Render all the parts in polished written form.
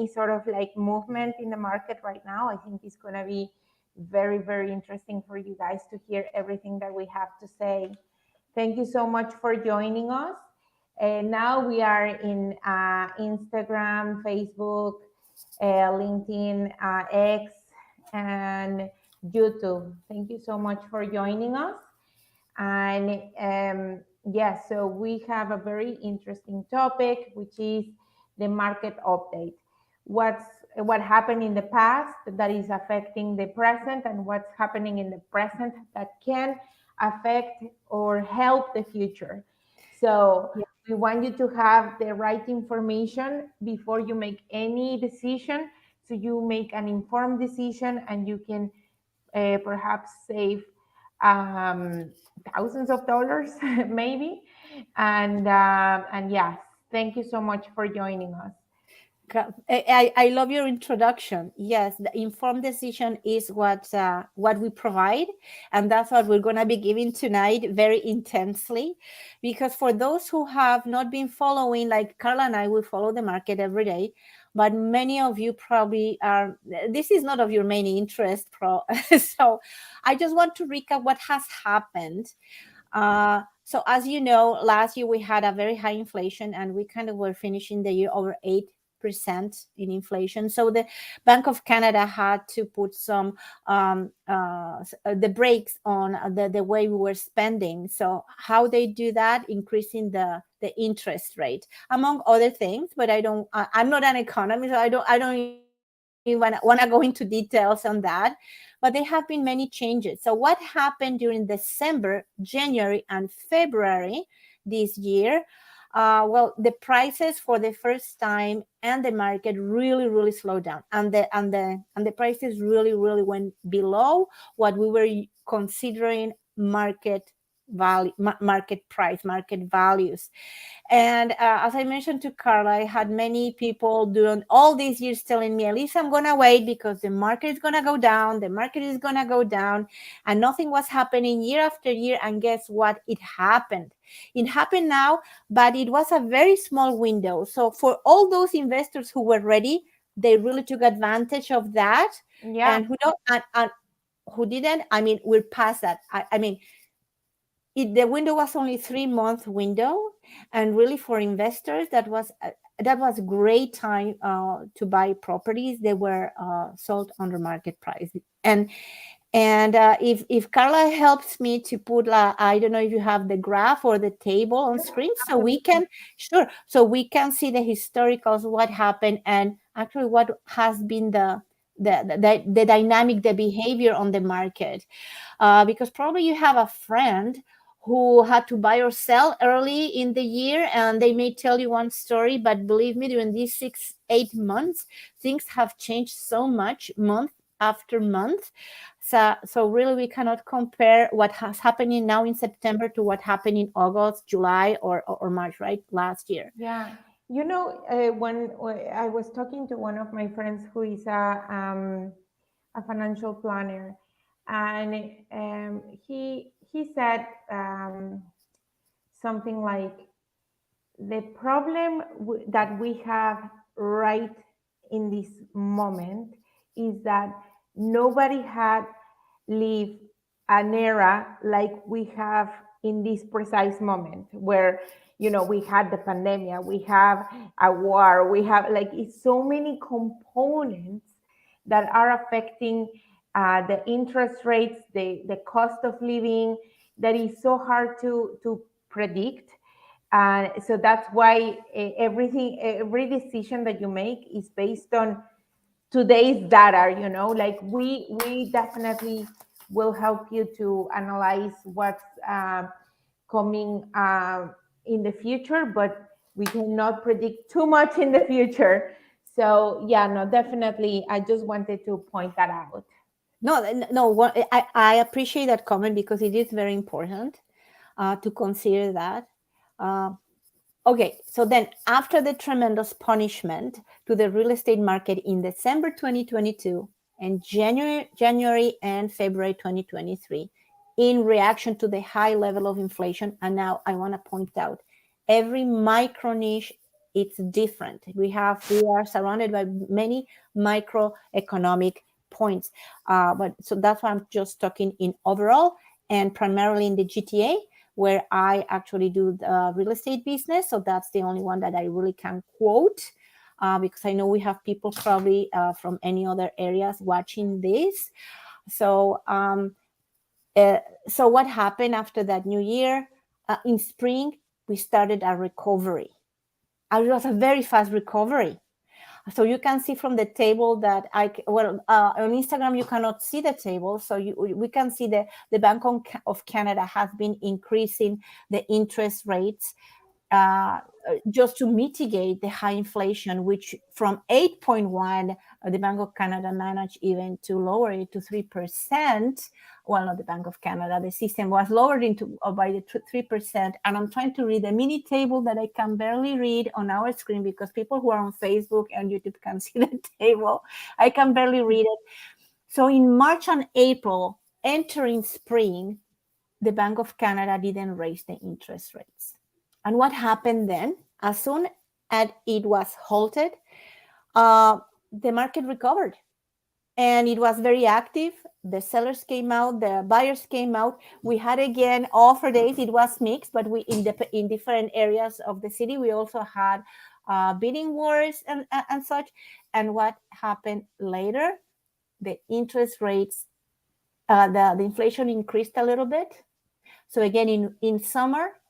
any sort of like movement in the market right now. I think it's going to be very, very interesting for you guys to hear everything that we have to say. Thank you so much for joining us. And now we are in Instagram, Facebook, LinkedIn, X, and YouTube. Thank you so much for joining us. And yes, so we have a very interesting topic, which is the market update. What happened in the past that is affecting the present, and what's happening in the present that can affect or help the future. So we want you to have the right information before you make any decision, so you make an informed decision and you can perhaps save thousands of dollars maybe. And yes, thank you so much for joining us. I love your introduction. Yes, the informed decision is what we provide, and that's what we're going to be giving tonight very intensely. Because for those who have not been following, like Carla and I, we follow the market every day, but many of you probably are. This is not of your main interest, so I just want to recap what has happened. So as you know, last year we had a very high inflation, and we kind of were finishing the year over 8% in inflation. So the Bank of Canada had to put some the brakes on the way we were spending. So how they do that, increasing the interest rate, among other things. But I'm not an economist, so I don't even want to go into details on that. But there have been many changes. So what happened during December, January, and February this year? Well, the prices for the first time and the market really slowed down, and the prices really went below what we were considering market value, market price, market values. And as I mentioned to Carla, I had many people during all these years telling me, Elisa, I'm going to wait because the market is going to go down. The market is going to go down. And nothing was happening year after year. And guess what? It happened. It happened now, but it was a very small window. So for all those investors who were ready, they really took advantage of that. Yeah. And who didn't, I mean, we're past that. I mean, the window was only 3-month window, and really for investors that was a great time to buy properties. They were sold under market price. And if Carla helps me to put I don't know if you have the graph or the table on screen, so we can see the historicals, what happened, and actually what has been the dynamic, the behavior on the market. Because probably you have a friend who had to buy or sell early in the year, and they may tell you one story, but believe me, during these 6-8 months, things have changed so much month after month. So really we cannot compare what has happening now in September to what happened in August, July, or March, right, last year. Yeah. You know, when I was talking to one of my friends who is a financial planner, and he said something like, the problem that we have right in this moment is that nobody had lived an era like we have in this precise moment, where we had the pandemic, we have a war, we have like it's so many components that are affecting the interest rates, the cost of living, that is so hard to predict. So that's why every decision that you make is based on today's data. Like we definitely will help you to analyze what's coming in the future, but we cannot predict too much in the future. So yeah, no, definitely, I just wanted to point that out. No, I appreciate that comment, because it is very important to consider that. Okay, so then after the tremendous punishment to the real estate market in December 2022 and January and February 2023, in reaction to the high level of inflation, and now I want to point out, every micro niche it's different. We are surrounded by many microeconomic points. But so that's why I'm just talking in overall and primarily in the GTA, where I actually do the real estate business. So that's the only one that I really can quote, because I know we have people probably from any other areas watching this. So, so what happened after that new year? In spring, we started a recovery. It was a very fast recovery. So you can see from the table that on Instagram you cannot see the table. So we can see the Bank of Canada has been increasing the interest rates just to mitigate the high inflation, which from 8.1, the Bank of Canada managed even to lower it to 3%. Well, not the Bank of Canada, the system was lowered into by the 3%. And I'm trying to read a mini table that I can barely read on our screen because people who are on Facebook and YouTube can see the table. I can barely read it. So in March and April, entering spring, the Bank of Canada didn't raise the interest rates. And what happened then? As soon as it was halted, the market recovered. And it was very active. The sellers came out, the buyers came out. We had again offer days. It was mixed, but we in different areas of the city, we also had bidding wars and such. And what happened later? The interest rates, the inflation increased a little bit. So again, in summer,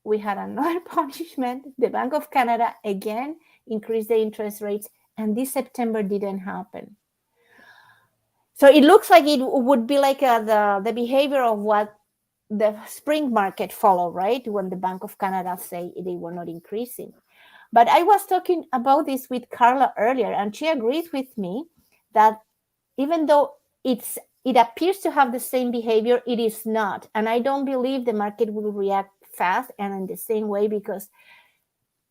we had another punishment. The Bank of Canada again increased the interest rates, and this September didn't happen. So it looks like it would be like the behavior of what the spring market followed, right? When the Bank of Canada say they were not increasing. But I was talking about this with Carla earlier, and she agrees with me that even though it appears to have the same behavior, it is not. And I don't believe the market will react fast and in the same way, because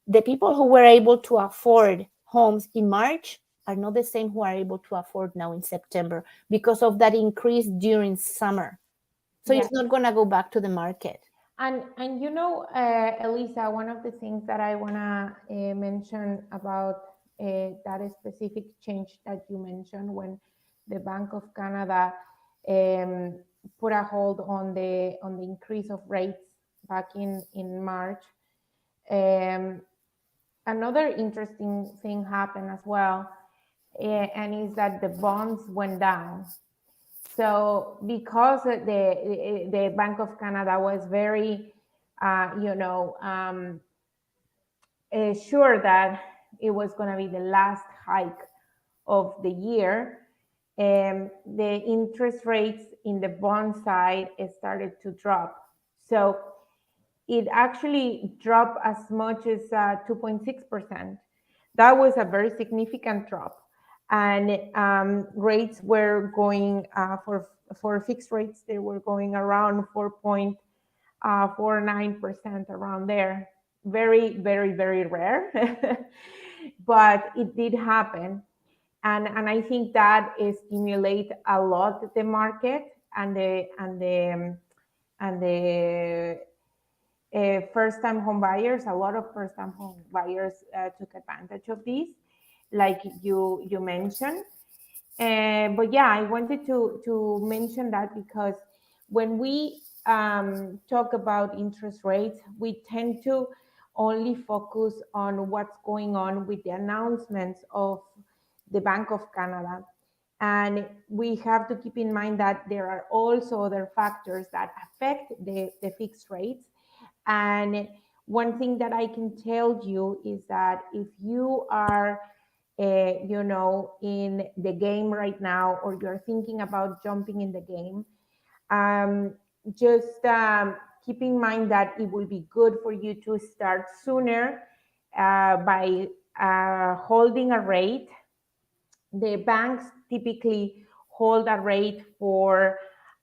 the people who were able to afford homes in March are not the same who are able to afford now in September because of that increase during summer. So it's not going to go back to the market. And you know, Elisa, one of the things that I want to mention about that specific change that you mentioned when the Bank of Canada put a hold on the increase of rates back in March. Another interesting thing happened as well, and is that the bonds went down. So because the Bank of Canada was very, sure that it was going to be the last hike of the year, the interest rates in the bond side started to drop. So it actually dropped as much as 2.6%. That was a very significant drop. And rates were going for fixed rates, they were going around 4.49%, around there. Very, very, very rare, but it did happen. And I think that stimulate a lot the market and the first-time home buyers. A lot of first-time home buyers took advantage of this, like you mentioned. But yeah, I wanted to mention that because when we talk about interest rates, we tend to only focus on what's going on with the announcements of the Bank of Canada. And we have to keep in mind that there are also other factors that affect the fixed rates. And one thing that I can tell you is that if you are, in the game right now, or you're thinking about jumping in the game, just keep in mind that it will be good for you to start sooner by holding a rate. The banks typically hold a rate for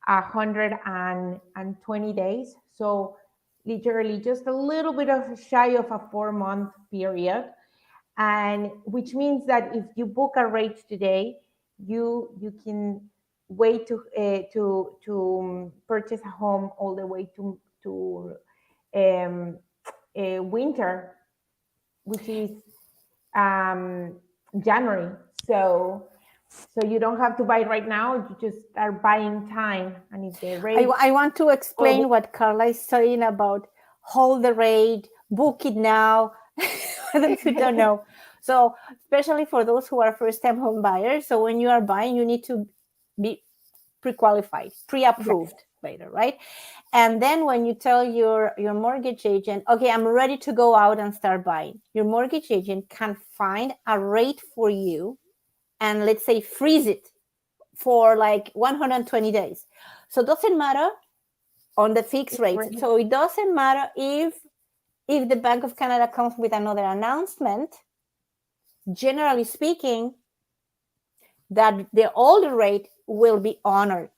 120 days. So literally just a little bit of shy of a 4-month period. And which means that if you book a rate today, you can wait to purchase a home all the way to winter. which is January. So you don't have to buy right now. You just are buying time, and if the rate. I want to explain what Carla is saying about hold the rate, book it now. Those who don't know. So especially for those who are first-time home buyers, so when you are buying, you need to be pre-qualified, pre-approved later, right? And then when you tell your mortgage agent, okay, I'm ready to go out and start buying, your mortgage agent can find a rate for you and let's say freeze it for like 120 days. So it doesn't matter on the fixed rates. So it doesn't matter if the Bank of Canada comes with another announcement, generally speaking, that the older rate will be honored.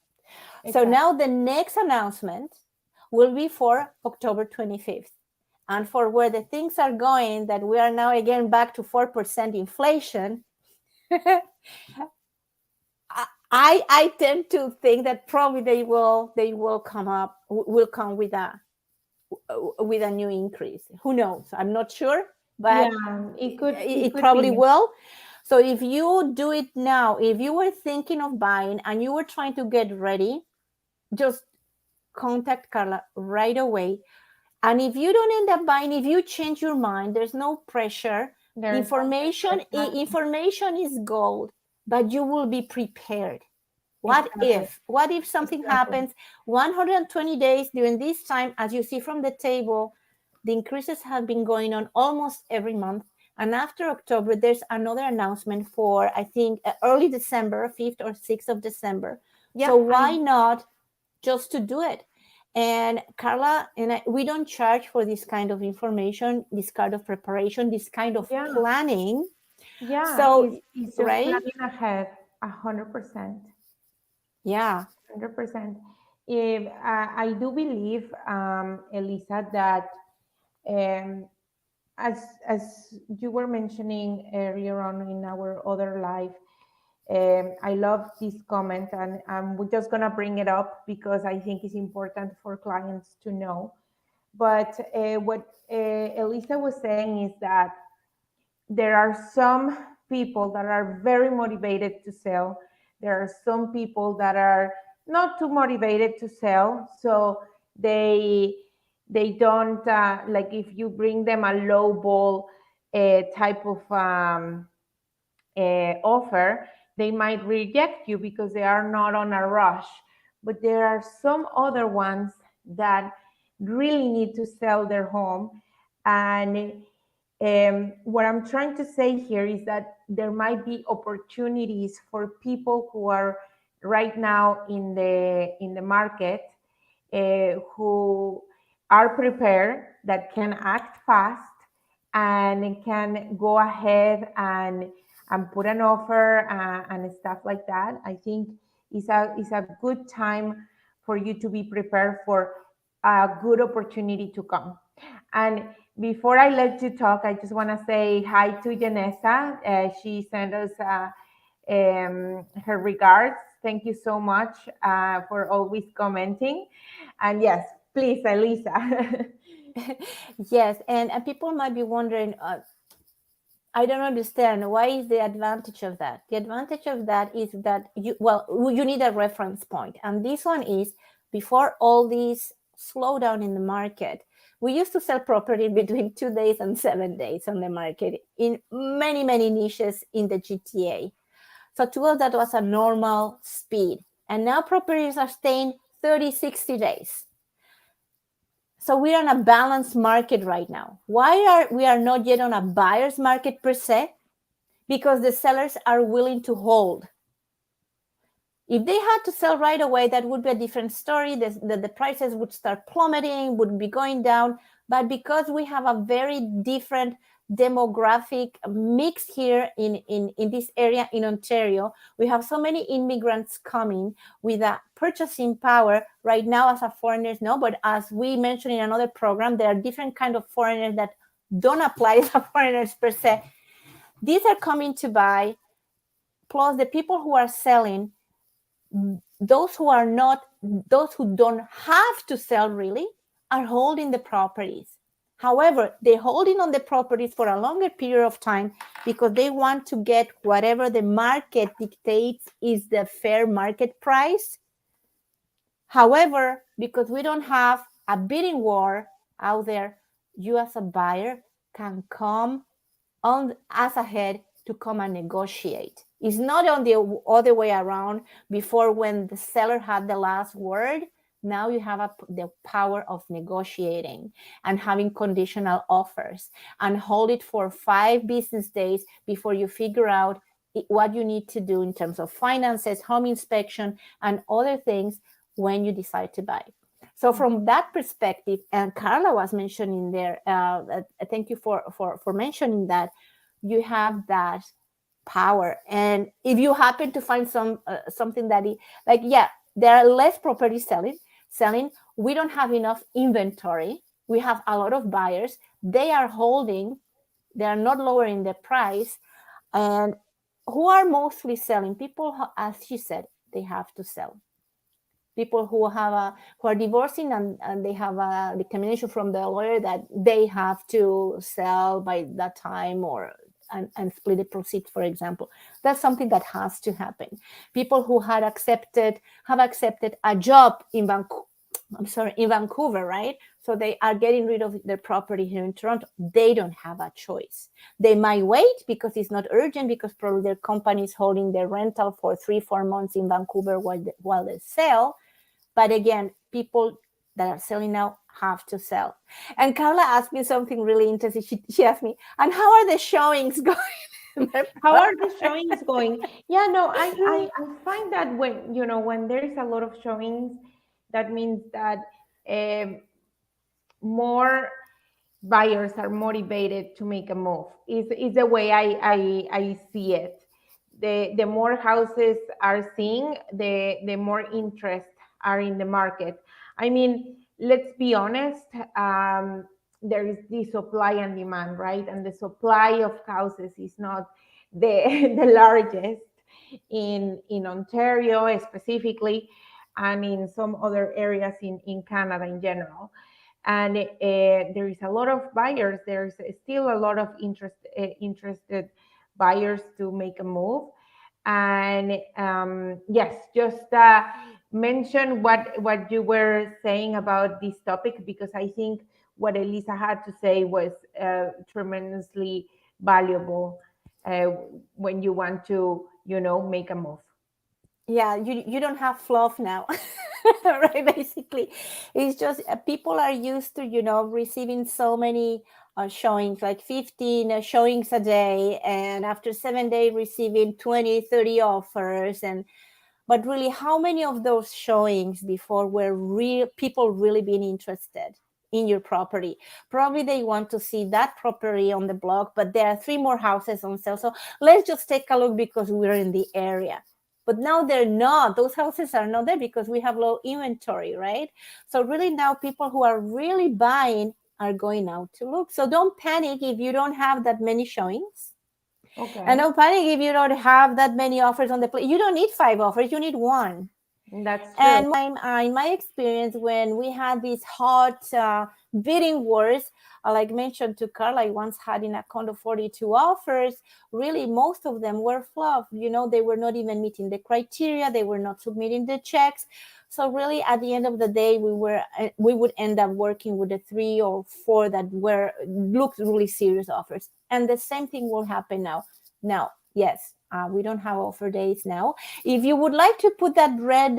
Exactly. So now the next announcement will be for October 25th. And for where the things are going, that we are now again back to 4% inflation, I tend to think that probably they will come with a new increase. Who knows? I'm not sure, but it probably will. So if you do it now, if you were thinking of buying and you were trying to get ready, just contact Carla right away. And if you don't end up buying, if you change your mind, there's no pressure. Information is gold, but you will be prepared. What if something happens 120 days during this time? As you see from the table, the increases have been going on almost every month. And after October, there's another announcement for, I think, early December, 5th or 6th of December. Yeah, so why not just to do it? And Carla and we don't charge for this kind of information, this kind of preparation, this kind of planning. Yeah, so it's just planning ahead, 100%. Yeah, 100%. If I do believe, Elisa, that as you were mentioning earlier on in our other live, I love this comment, and we're just gonna bring it up because I think it's important for clients to know. But what Elisa was saying is that there are some people that are very motivated to sell. There are some people that are not too motivated to sell, so they don't like if you bring them a low ball type of offer, they might reject you because they are not on a rush. But there are some other ones that really need to sell their home. And what I'm trying to say here is that there might be opportunities for people who are right now in the market who are prepared, that can act fast and can go ahead and put an offer and stuff like that. I think it's a good time for you to be prepared for a good opportunity to come. And before I let you talk, I just want to say hi to Janessa. She sent us her regards. Thank you so much for always commenting. And yes, please, Elisa. Yes, and people might be wondering, I don't understand, why is the advantage of that? The advantage of that is that you need a reference point. And this one is, before all this slowdown in the market, we used to sell property between 2 days and 7 days on the market in many, many niches in the GTA. So to us, that was a normal speed. And now properties are staying 30, 60 days. So we're on a balanced market right now. Why are we not yet on a buyer's market per se? Because the sellers are willing to hold. If they had to sell right away, that would be a different story. The prices would start plummeting, would be going down. But because we have a very different demographic mix here in this area in Ontario, we have so many immigrants coming with a purchasing power right now as a foreigners. No, but as we mentioned in another program, there are different kind of foreigners that don't apply as foreigners per se. These are coming to buy, plus the people who are selling, those who don't have to sell really are holding the properties. However, they're holding on the properties for a longer period of time because they want to get whatever the market dictates is the fair market price. However, because we don't have a bidding war out there, you as a buyer can come on as ahead to come and negotiate. It's not on the other way around. Before, when the seller had the last word, now you have the power of negotiating and having conditional offers, and hold it for 5 business days before you figure out what you need to do in terms of finances, home inspection, and other things when you decide to buy. So from that perspective, and Carla was mentioning there, thank you for mentioning that, you have that power. And if you happen to find something that like, yeah, there are less properties selling, we don't have enough inventory, we have a lot of buyers, they are holding, they are not lowering the price. And who are mostly selling? People, as she said, they have to sell. People who are divorcing, and they have a determination from the lawyer that they have to sell by that time, or and split the proceeds, for example. That's something that has to happen. People who have accepted a job in Vancouver, right? So they are getting rid of their property here in Toronto. They don't have a choice. They might wait because it's not urgent, because probably their company is holding their rental for 3-4 months in Vancouver while they sell. But again, people that are selling now have to sell. And Carla asked me something really interesting. She asked me, and how are the showings going? How are the showings going? Yeah, no, I find that when there is a lot of showings, that means that um, more buyers are motivated to make a move. Is the way I see it. The more houses are seeing, the more interest are in the market. I mean, let's be honest. There is the supply and demand, right? And the supply of houses is not the largest in Ontario specifically, and in some other areas in Canada in general. And there is a lot of buyers. There's still a lot of interested buyers to make a move. And yes, just mention what you were saying about this topic, because I think what Elisa had to say was tremendously valuable uh, when you want to, make a move. Yeah, you don't have fluff now. Right, basically it's just people are used to receiving so many showings, like 15 showings a day, and after 7 days receiving 20-30 offers. And but really, how many of those showings before were real people really being interested in your property? Probably they want to see that property on the block, but there are 3 more houses on sale, so let's just take a look because we're in the area. But now they're not. Those houses are not there because we have low inventory, right? So really now people who are really buying are going out to look. So don't panic if you don't have that many showings. Okay. And don't panic if you don't have that many offers on the plate. You don't need 5 offers, you need 1. That's true. And in my experience, when we had these hot bidding wars, like mentioned to Carla, I once had in a condo 42 offers. Really, most of them were fluff. They were not even meeting the criteria. They were not submitting the checks. So really, at the end of the day, we would end up working with the 3 or 4 that looked really serious offers. And the same thing will happen now. Now, yes, we don't have offer days now. If you would like to put that red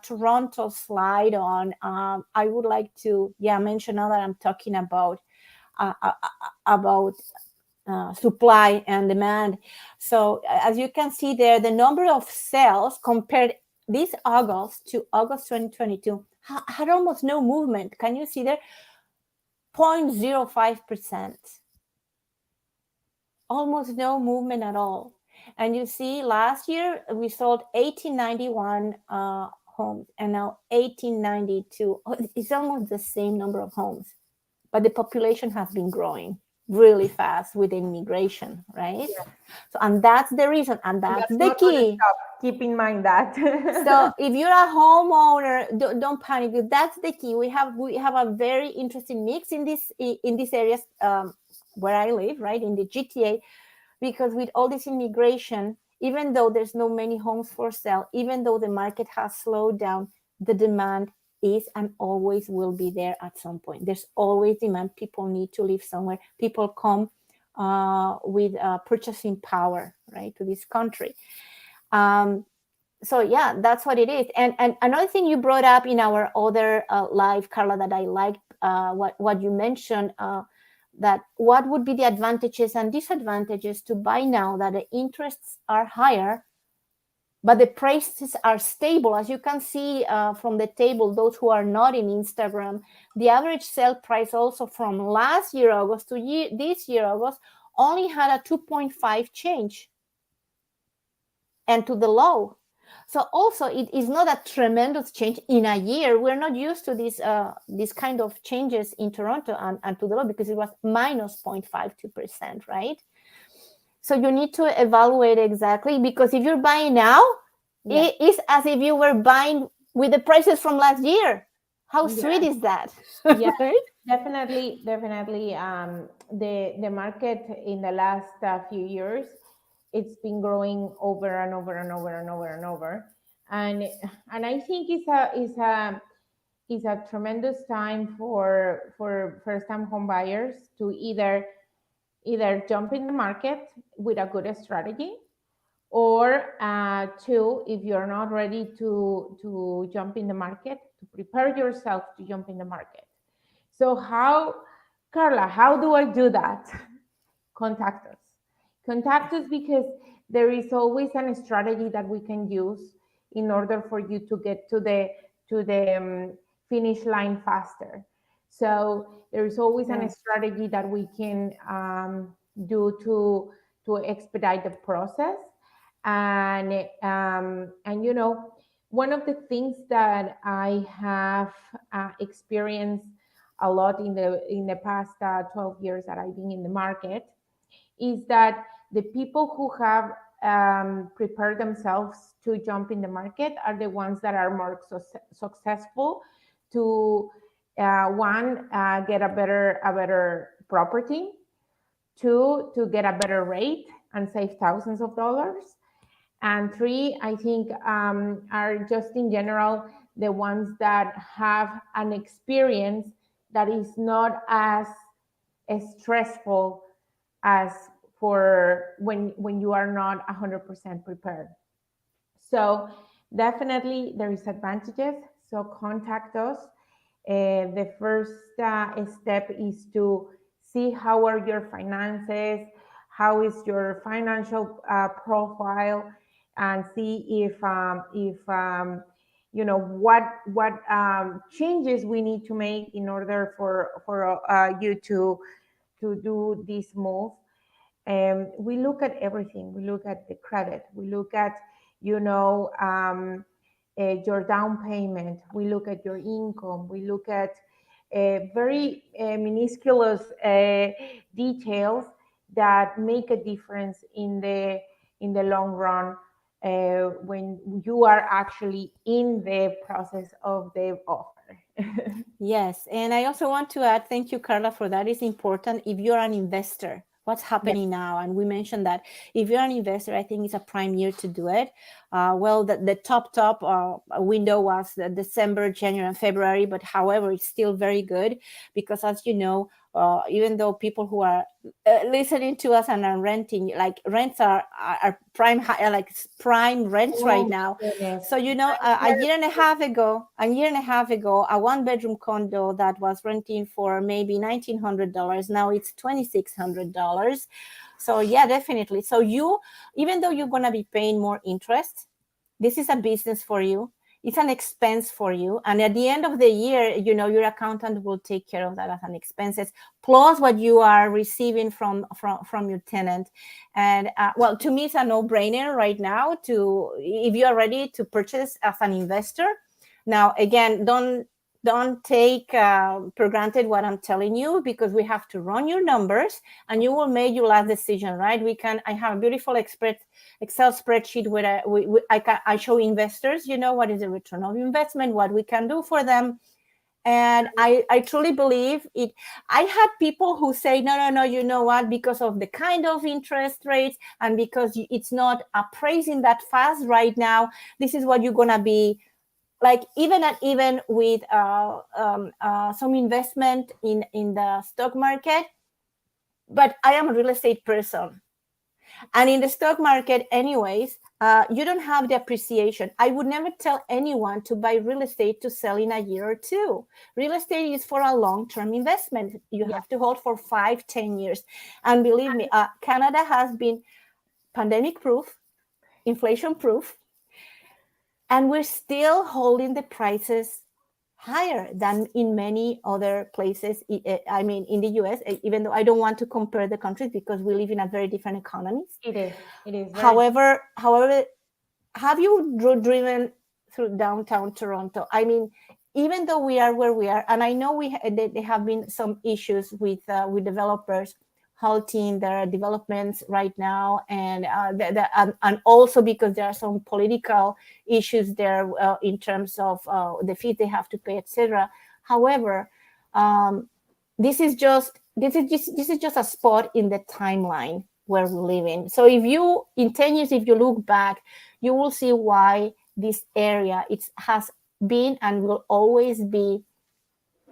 Toronto slide on, I would like to mention now that I'm talking about supply and demand. So as you can see there, the number of sales compared this August to August 2022 had almost no movement. Can you see there? 0.05%. Almost no movement at all. And you see, last year we sold 1891 homes, and now 1892. It's almost the same number of homes, but the population has been growing. really fast with immigration, right? Yeah. So, and that's the reason, and And that's that's the not going to key. stop. Keep in mind that. So if you're a homeowner, don't panic. That's the key. We have a very interesting mix in these areas where I live, right, in the GTA, because with all this immigration, even though there's no many homes for sale, even though the market has slowed down, the demand is and always will be there at some point. There's always demand. People need to live somewhere. People come with purchasing power, right, to this country. So yeah, that's what it is. And another thing you brought up in our other live, Carla, that I liked, what you mentioned, that what would be the advantages and disadvantages to buy now that the interests are higher but the prices are stable. As you can see from the table, those who are not in Instagram, the average sale price also from last year August to this year August only had a 2.5 change and to the low. So also it is not a tremendous change in a year. We're not used to this kind of changes in Toronto and to the low, because it was minus 0.52%, right? So you need to evaluate exactly, because if you're buying now, Yeah. it is as if you were buying with the prices from last year. How sweet is that? Yeah, Right? definitely, definitely. The market in the last few years, it's been growing over and over and over and over and over, and I think it's a tremendous time for first time home buyers to either jump in the market with a good strategy, or two, if you're not ready to jump in the market, to prepare yourself to jump in the market. So how, Carla, how do I do that? Contact us. Contact us, because there is always a strategy that we can use in order for you to get to the finish line faster. So there is always Yeah. a strategy that we can do to expedite the process. And one of the things that I have experienced a lot in the past 12 years that I've been in the market is that the people who have prepared themselves to jump in the market are the ones that are more successful to one, get a better property, two, to get a better rate and save thousands of dollars, and three, I think, are just in general the ones that have an experience that is not as stressful as for when you are not 100% prepared. So definitely there is advantages. So contact us. The first step is to see how are your finances, how is your financial profile, and see if what changes we need to make in order for you to do this move. We look at everything. We look at the credit. We look at, your down payment. We look at your income. We look at very minuscule details that make a difference in the long run when you are actually in the process of the offer. Yes. And I also want to add, thank you, Carla, for that. It's important if you're an investor. What's Yeah. happening now? And we mentioned that if you're an investor, I think it's a prime year to do it. Well, the top window was December, January, and February, but however, it's still very good because, as you know, even though people who are listening to us and are renting, like rents are prime high, like prime rents right Oh now. my goodness. So a year and a half ago, a one-bedroom condo that was renting for maybe $1,900, now it's $2,600. So yeah, definitely. So even though you're gonna be paying more interest, this is a business for you. It's an expense for you, and at the end of the year, your accountant will take care of that as an expenses, plus what you are receiving from your tenant. And well, to me, it's a no-brainer right now if you are ready to purchase as an investor. Now, again, don't don't take for granted what I'm telling you, because we have to run your numbers and you will make your last decision, right? I have a beautiful Excel spreadsheet where I show investors, what is the return of investment, what we can do for them. And I truly believe it. I had people who say, no, you know what, because of the kind of interest rates and because it's not appraising that fast right now, this is what you're going to be like, even with some investment in the stock market. But I am a real estate person, and in the stock market anyways, you don't have the appreciation. I would never tell anyone to buy real estate to sell in a year or two. Real estate is for a long-term investment. You have to hold for 5-10 years. And believe me, Canada has been pandemic proof, inflation proof, and we're still holding the prices higher than in many other places. I mean, in the US, even though I don't want to compare the countries because we live in a very different economies. It is. However, have you driven through downtown Toronto? I mean, even though we are where we are, and I know there have been some issues with developers halting their developments right now, and and also because there are some political issues there in terms of the fees they have to pay, etc. However, this is just a spot in the timeline where we live in. So if you, in 10 years, if you look back, you will see why this area has been and will always be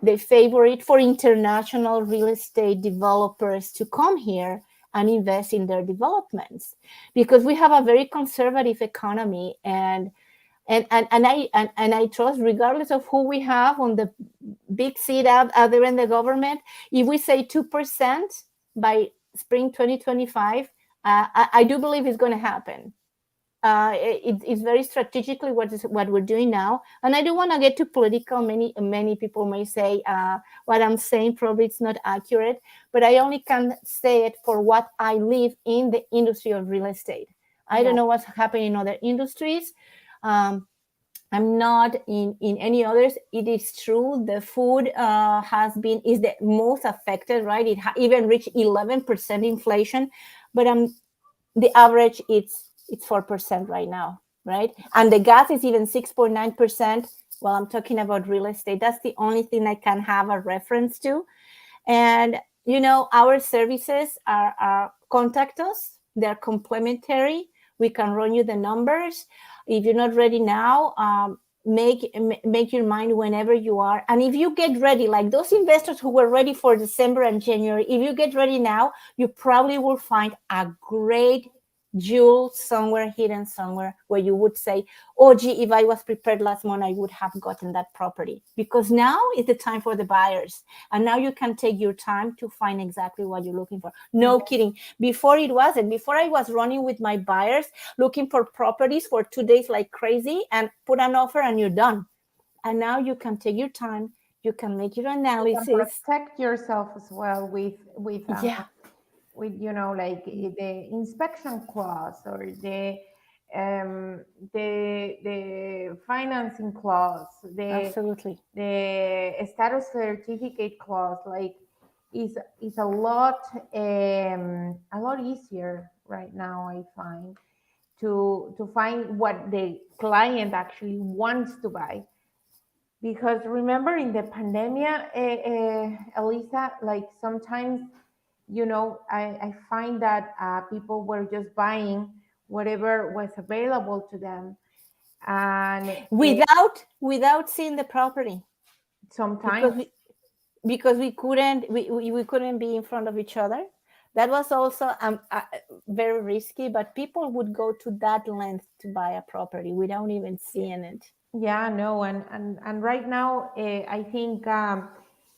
the favorite for international real estate developers to come here and invest in their developments, because we have a very conservative economy, and I trust, regardless of who we have on the big seat out there in the government, if we say 2% by spring 2025, I do believe it's going to happen. It's very strategically what we're doing now, and I don't want to get too political. Many people may say what I'm saying probably it's not accurate, but I only can say it for what I live in the industry of real estate. I don't know what's happening in other industries. I'm not in any others. It is true the food is the most affected, right? It even reached 11% inflation, but the average it's 4% right now, right? And the gas is even 6.9%. Well, I'm talking about real estate. That's the only thing I can have a reference to. And our services are contact us. They're complimentary. We can run you the numbers. If you're not ready now, make your mind whenever you are. And if you get ready, like those investors who were ready for December and January, if you get ready now, you probably will find a great jewel somewhere hidden somewhere where you would say, oh gee, if I was prepared last month, I would have gotten that property. Because now is the time for the buyers, and now you can take your time to find exactly what you're looking for. No kidding. Before it wasn't. Before I was running with my buyers looking for properties for 2 days like crazy and put an offer and you're done. And now you can take your time, you can make your analysis. You can protect yourself as well with like the inspection clause or the financing clause, absolutely, the status certificate clause. Like is a lot easier right now, I find, to find what the client actually wants to buy. Because remember in the pandemic, Elisa, like sometimes I find that people were just buying whatever was available to them, and without seeing the property. Sometimes because we couldn't be in front of each other. That was also very risky, but people would go to that length to buy a property without even seeing it. Yeah, no, and right now I think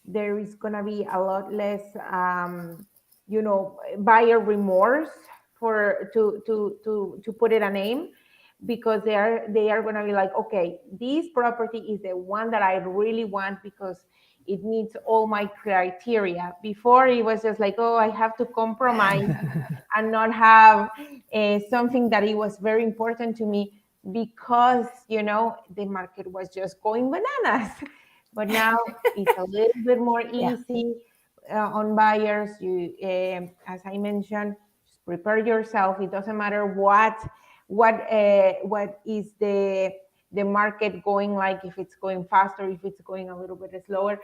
there is gonna be a lot less buyer remorse to put it a name, because they are going to be like, okay, this property is the one that I really want because it meets all my criteria. Before it was just like, oh, I have to compromise and not have something that it was very important to me, because the market was just going bananas. But now it's a little bit more Yeah. easy on buyers. You, as I mentioned, just prepare yourself. It doesn't matter what is the market going like, if it's going faster, if it's going a little bit slower.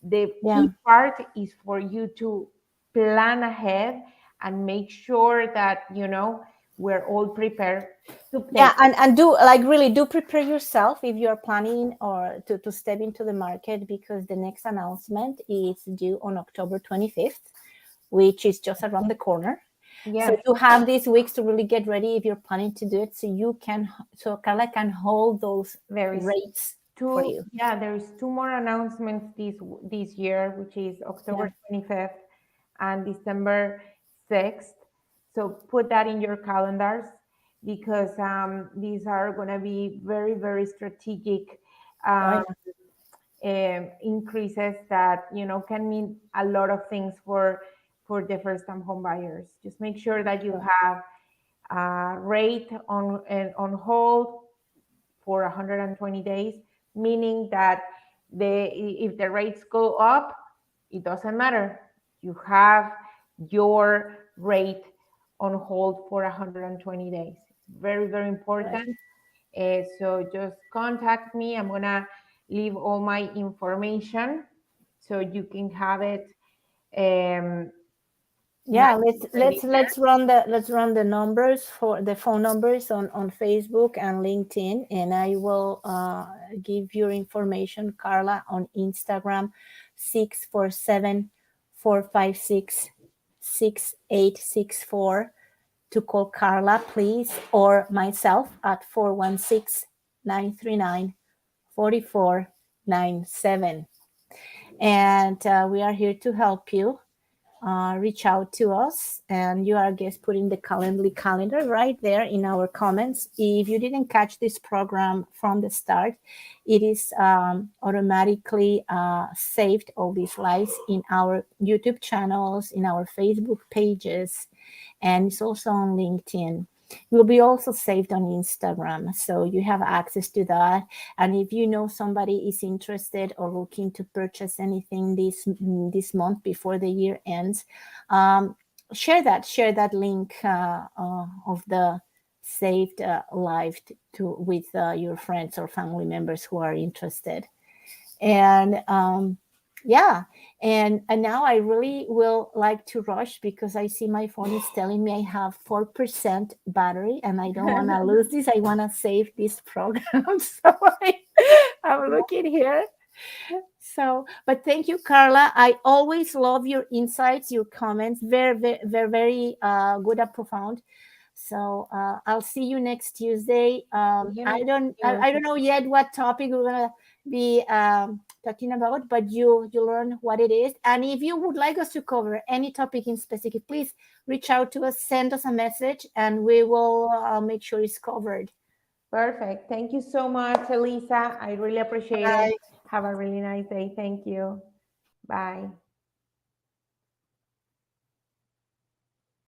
The Yeah. key part is for you to plan ahead and make sure that we're all prepared to take. Yeah, and do, like, really do prepare yourself if you're planning or to step into the market, because the next announcement is due on October 25th, which is just around the corner. Yes. So you have these weeks to really get ready if you're planning to do it, so Carla can hold those rates for you. Yeah, there's 2 more announcements this year, which is October 25th and December 6th. So put that in your calendars, because these are going to be very, very strategic increases that can mean a lot of things for the first-time home buyers. Just make sure that you have a rate on hold for 120 days, meaning that if the rates go up, it doesn't matter. You have your rate on hold for 120 days. It's very, very important. So just contact me. I'm gonna leave all my information so you can have it. Yeah, let's run the numbers, for the phone numbers on Facebook and LinkedIn, and I will give your information, Carla, on Instagram, 647-456-6864, to call Carla, please, or myself at 416-939-4497. And we are here to help you. Reach out to us, and you are just putting the Calendly calendar right there in our comments. If you didn't catch this program from the start, it is automatically saved, all these lives, in our YouTube channels, in our Facebook pages, and it's also on LinkedIn. Will be also saved on Instagram, so you have access to that. And if you know somebody is interested or looking to purchase anything this month before the year ends, share that link of the saved live with your friends or family members who are interested. And yeah, and now I really will like to rush, because I see my phone is telling me I have 4% battery, and I don't want to lose this. I want to save this program. So I'm looking here. So, but thank you, Carla. I always love your insights, your comments. Very, very, very, very good and profound. So I'll see you next Tuesday. I don't know yet what topic we're gonna be talking about, but you learn what it is. And if you would like us to cover any topic in specific, please reach out to us, send us a message, and we will make sure it's covered. Perfect. Thank you so much, Elisa. I really appreciate it. Have a really nice day. Thank you. Bye.